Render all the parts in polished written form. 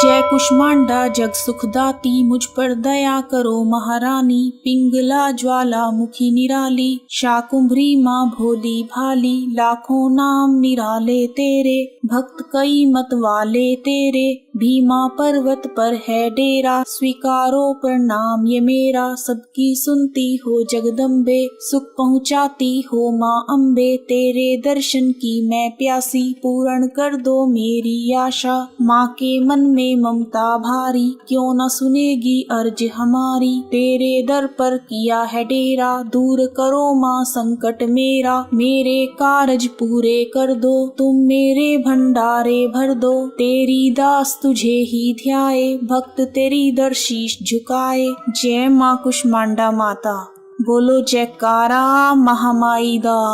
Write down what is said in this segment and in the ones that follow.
जय कुष्मांडा जग सुखदाती, मुझ पर दया करो महारानी। पिंगला ज्वाला मुखी निराली, शाकुंभरी माँ भोली भाली। लाखों नाम निराले तेरे, भक्त कई मत वाले तेरे। भीमा पर्वत पर है डेरा, स्वीकारो प्रणाम ये मेरा। सबकी सुनती हो जगदम्बे, सुख पहुँचाती हो माँ अम्बे। तेरे दर्शन की मैं प्यासी, पूर्ण कर दो मेरी आशा। माँ के मन में ममता भारी, क्यों न सुनेगी अर्ज हमारी। तेरे दर पर किया है डेरा, दूर करो माँ संकट मेरा। मेरे कारज पूरे कर दो, तुम मेरे भंडारे भर दो। तेरी दास तुझे ही ध्याए, भक्त तेरी दर शीश झुकाए। जय माँ कुष्मांडा माता, बोलो जयकारा महामाई दा।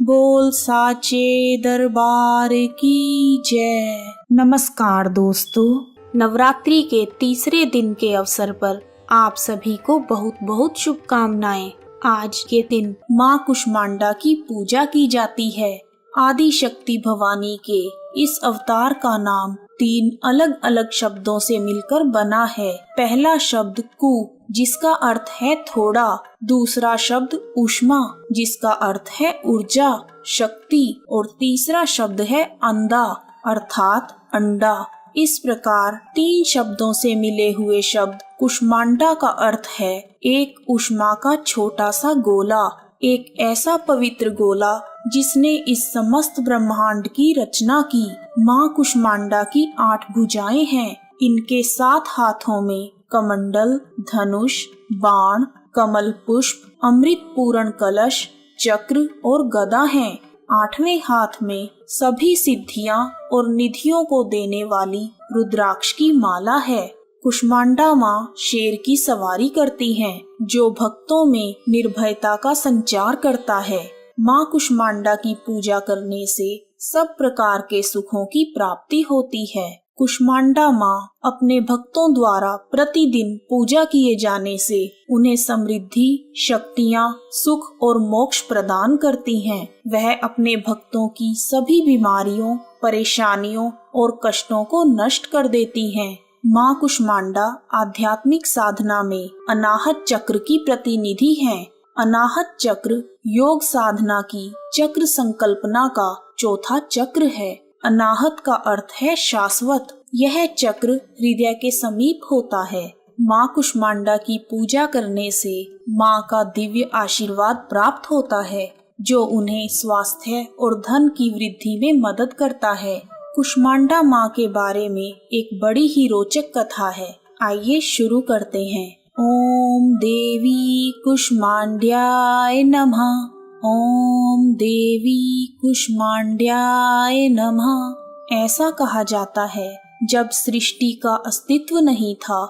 बोल साचे दरबार की जय। नमस्कार दोस्तों, नवरात्रि के तीसरे दिन के अवसर पर आप सभी को बहुत बहुत शुभकामनाएं। आज के दिन माँ कुष्मांडा की पूजा की जाती है। आदि शक्ति भवानी के इस अवतार का नाम 3 अलग अलग शब्दों से मिलकर बना है। पहला शब्द कु, जिसका अर्थ है थोड़ा। दूसरा शब्द उष्मा, जिसका अर्थ है ऊर्जा, शक्ति। और तीसरा शब्द है अंदा, अर्थात अंडा। इस प्रकार 3 शब्दों से मिले हुए शब्द कुष्मांडा का अर्थ है एक उष्मा का छोटा सा गोला, एक ऐसा पवित्र गोला जिसने इस समस्त ब्रह्मांड की रचना की। माँ कुष्मांडा की 8 भुजाएं हैं। इनके 7 हाथों में कमंडल, धनुष, बाण, कमल पुष्प, अमृत पूर्ण कलश, चक्र और गदा हैं। 8वें हाथ में सभी सिद्धियां और निधियों को देने वाली रुद्राक्ष की माला है। कुष्मांडा माँ शेर की सवारी करती हैं, जो भक्तों में निर्भयता का संचार करता है। माँ कुष्मांडा की पूजा करने से सब प्रकार के सुखों की प्राप्ति होती है। कुष्मांडा माँ अपने भक्तों द्वारा प्रतिदिन पूजा किए जाने से उन्हें समृद्धि, शक्तियाँ, सुख और मोक्ष प्रदान करती हैं। वह अपने भक्तों की सभी बीमारियों, परेशानियों और कष्टों को नष्ट कर देती हैं। माँ कुष्मांडा आध्यात्मिक साधना में अनाहत चक्र की प्रतिनिधि हैं। अनाहत चक्र योग साधना की चक्र संकल्पना का चौथा चक्र है। अनाहत का अर्थ है शाश्वत। यह चक्र हृदय के समीप होता है। माँ कुष्मांडा की पूजा करने से माँ का दिव्य आशीर्वाद प्राप्त होता है, जो उन्हें स्वास्थ्य और धन की वृद्धि में मदद करता है। कुष्मांडा माँ के बारे में एक बड़ी ही रोचक कथा है। आइए शुरू करते हैं। ओम देवी कुष्मांड्याय नमः। ओम देवी कुष्मांड्याय नमः। ऐसा कहा जाता है, जब सृष्टि का अस्तित्व नहीं था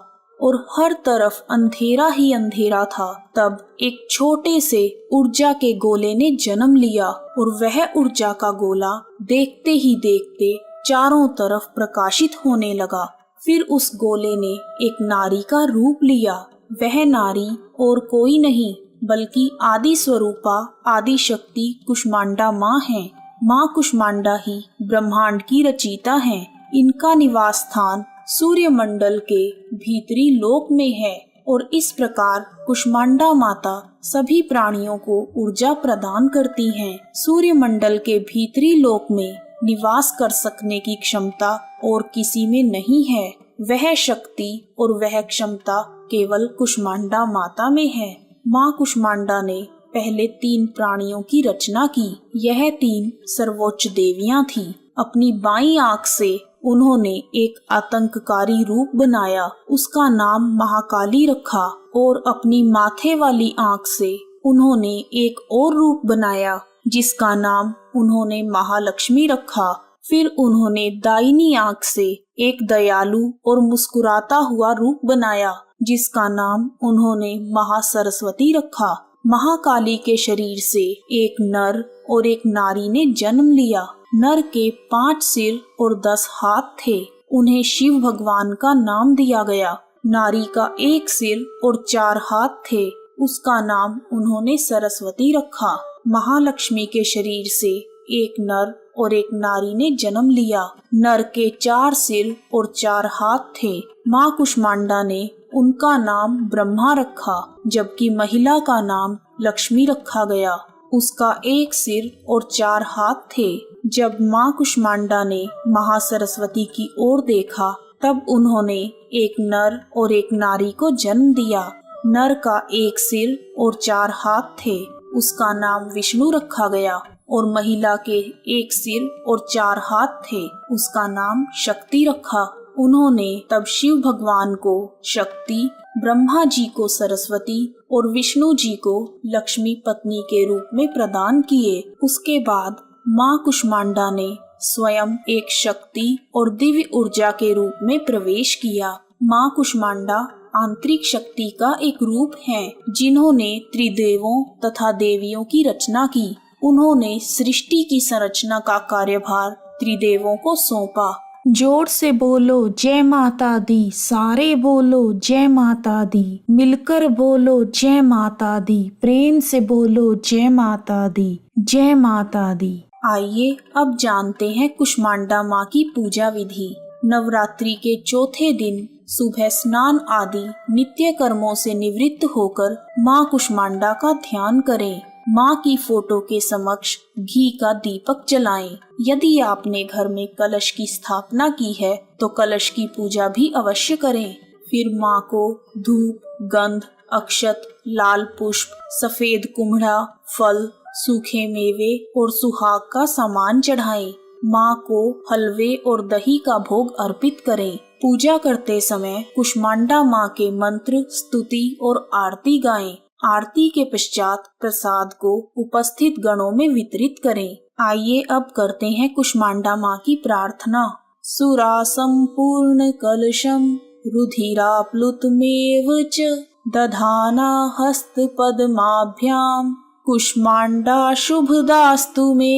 और हर तरफ अंधेरा ही अंधेरा था, तब एक छोटे से ऊर्जा के गोले ने जन्म लिया और वह ऊर्जा का गोला देखते ही देखते चारों तरफ प्रकाशित होने लगा। फिर उस गोले ने एक नारी का रूप लिया। वह नारी और कोई नहीं बल्कि आदि स्वरूपा आदि शक्ति कुष्मांडा माँ है। माँ कुष्मांडा ही ब्रह्मांड की रचयिता हैं। इनका निवास स्थान सूर्य मंडल के भीतरी लोक में है और इस प्रकार कुष्मांडा माता सभी प्राणियों को ऊर्जा प्रदान करती हैं। सूर्य मंडल के भीतरी लोक में निवास कर सकने की क्षमता और किसी में नहीं है। वह शक्ति और वह क्षमता केवल कुष्मांडा माता में है। माँ कुष्मांडा ने पहले 3 प्राणियों की रचना की। यह 3 सर्वोच्च देवियां थीं। अपनी बाईं आंख से उन्होंने एक आतंककारी रूप बनाया, उसका नाम महाकाली रखा। और अपनी माथे वाली आंख से उन्होंने एक और रूप बनाया, जिसका नाम उन्होंने महालक्ष्मी रखा। फिर उन्होंने दाहिनी आंख से एक दयालु और मुस्कुराता हुआ रूप बनाया, जिसका नाम उन्होंने महासरस्वती रखा। महाकाली के शरीर से एक नर और एक नारी ने जन्म लिया। नर के 5 सिर और 10 हाथ थे। उन्हें शिव भगवान का नाम दिया गया। नारी का 1 सिर और 4 हाथ थे। उसका नाम उन्होंने सरस्वती रखा। महालक्ष्मी के शरीर से एक नर और एक नारी ने जन्म लिया। नर के 4 सिर और 4 हाथ थे। माँ कुष्मांडा ने उनका नाम ब्रह्मा रखा, जबकि महिला का नाम लक्ष्मी रखा गया। उसका 1 सिर और 4 हाथ थे। जब माँ कुष्मांडा ने महासरस्वती की ओर देखा, तब उन्होंने एक नर और एक नारी को जन्म दिया। नर का 1 सिर और 4 हाथ थे, उसका नाम विष्णु रखा गया। और महिला के 1 सिर और 4 हाथ थे, उसका नाम शक्ति रखा। उन्होंने तब शिव भगवान को शक्ति, ब्रह्मा जी को सरस्वती और विष्णु जी को लक्ष्मी पत्नी के रूप में प्रदान किए। उसके बाद माँ कुष्मांडा ने स्वयं एक शक्ति और दिव्य ऊर्जा के रूप में प्रवेश किया। माँ कुष्मांडा आंतरिक शक्ति का एक रूप है, जिन्होंने त्रिदेवों तथा देवियों की रचना की। उन्होंने सृष्टि की संरचना का कार्यभार त्रिदेवों को सौंपा। जोर से बोलो जय माता दी, सारे बोलो जय माता दी, मिलकर बोलो जय माता दी, प्रेम से बोलो जय माता दी, जय माता दी। आइए अब जानते हैं कुष्मांडा माँ की पूजा विधि। नवरात्रि के चौथे दिन सुबह स्नान आदि नित्य कर्मों से निवृत्त होकर माँ कुष्मांडा का ध्यान करें। माँ की फोटो के समक्ष घी का दीपक जलाएं। यदि आपने घर में कलश की स्थापना की है तो कलश की पूजा भी अवश्य करें। फिर माँ को धूप, गंध, अक्षत, लाल पुष्प, सफेद कुम्हड़ा, फल, सूखे मेवे और सुहाग का सामान चढ़ाएं। माँ को हलवे और दही का भोग अर्पित करें। पूजा करते समय कुष्मांडा माँ के मंत्र, स्तुति और आरती गाएं। आरती के पश्चात प्रसाद को उपस्थित गणों में वितरित करें। आइए अब करते हैं कुष्मांडा माँ की प्रार्थना। सुरा संपूर्ण कलशम रुधिराप्लुतमेव च दधाना हस्त पद्माभ्याम कुष्मांडा शुभदास्तु मे।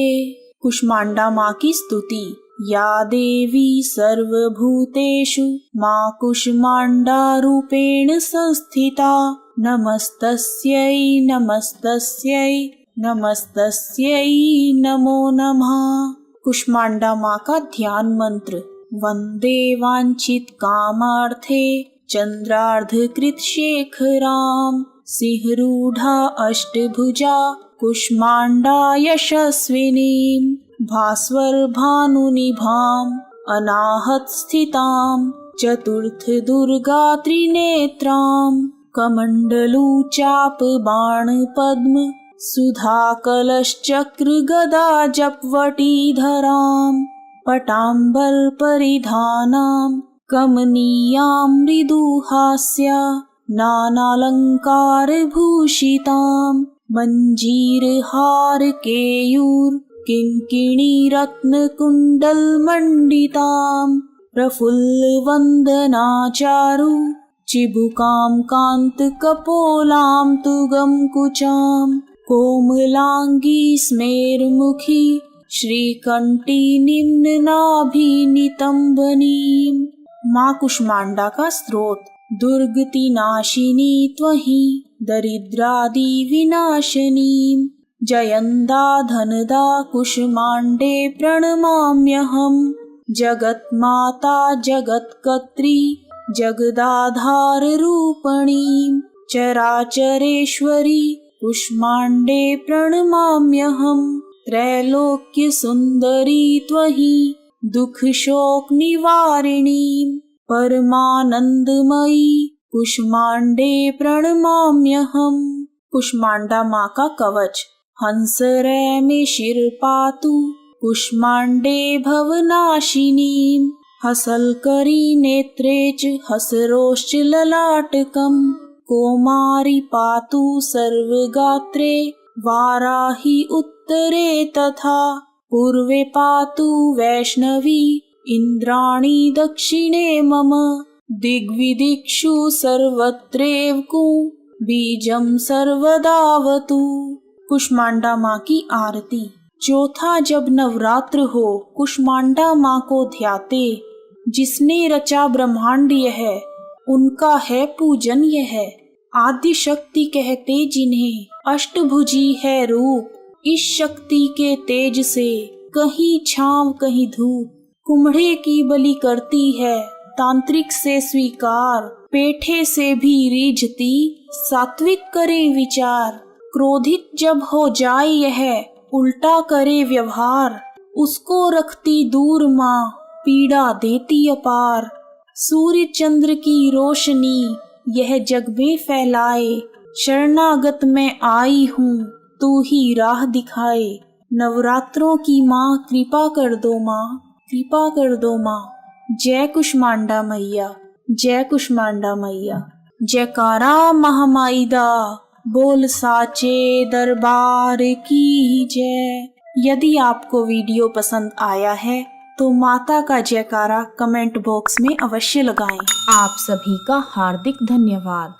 कुष्मांडा माँ की स्तुति। या देवी सर्वभूतेषु माँ कुष्मांडा रूपेण संस्थिता नमस्तस्यै नमस्तस्यै नमस्तस्यै नमो नमः। कुष्मांडा माँ का ध्यान मंत्र। वंदे वांछित कामार्थे चंद्रार्धकृत शेखराम सिंहरूढ़ा अष्टभुजा कुष्मांडा यशस्विनीं भास्वर भानुनिभां अनाहत स्थितां चतुर्थ दुर्गा त्रिनेत्रां कमंडलू चाप बाण पद्म सुधा कलश चक्र गदा जपवटीधरां पटांबर परिधानां कमनीयां मृदुहास्या नानालंकार भूषितां मंजीर हार केयूर किंकिणी रत्न कुंडल मंडितां प्रफुल्ल वंदना चारु चिबुकां कांत कपोलां तुगम कुचां कोमलांगी स्मेरमुखी श्रीकंठी निम्न नाभि नितंबनीं। माँ कुष्मांडा का स्त्रोत। दुर्गति नाशिनी त्वहि दरिद्रादि विनाशिनीं जयंदा धनदा कुष्मांडे प्रणमाम्यहम् जगन्माता जगत्कर्त्री जगदाधार रूपणीं चराचरेश्वरी कुष्मांडे प्रणमाम्यहम् त्रैलोक्य सुंदरी त्वहि दुख शोक निवारिणीं परमानंदमयी कुष्मांडे प्रणमाम्यहम्। कुष्मांडा माँ का कवच। हंसरय में शिर पातु कुष्मांडे भवनाशिनीं हसलकरी नेत्रे च हसरोश्च ललाटकम् कोमारी पातु सर्वगात्रे वाराही उत्तरे तथा पूर्वे पातु वैष्णवी इंद्राणी दक्षिणे मम दिग्विदिक्षु सर्वत्रैव कु बीजम सर्वदावतु। कुष्मांडा माँ की आरती। चौथा, जब नवरात्र हो कुष्मांडा माँ को ध्याते। जिसने रचा ब्रह्मांड यह उनका है पूजन यह। आदि शक्ति कहते जिन्हें अष्टभुजी है रूप। इस शक्ति के तेज से कहीं छांव कहीं धूप। कुम्हड़े की बलि करती है तांत्रिक से स्वीकार, पेठे से भी रीझती सात्विक करे विचार। क्रोधित जब हो जाए यह उल्टा करे व्यवहार, उसको रखती दूर माँ पीड़ा देती अपार। सूर्य चंद्र की रोशनी यह जग में फैलाए, शरणागत मैं आई हूँ तू ही राह दिखाए। नवरात्रों की माँ कृपा कर दो माँ, कृपा कर दो माँ। जय कुष्मांडा मैया, जय कुष्मांडा मैया। जयकारा महामाई दा बोल साचे दरबार की जय। यदि आपको वीडियो पसंद आया है तो माता का जयकारा कमेंट बॉक्स में अवश्य लगाएं। आप सभी का हार्दिक धन्यवाद।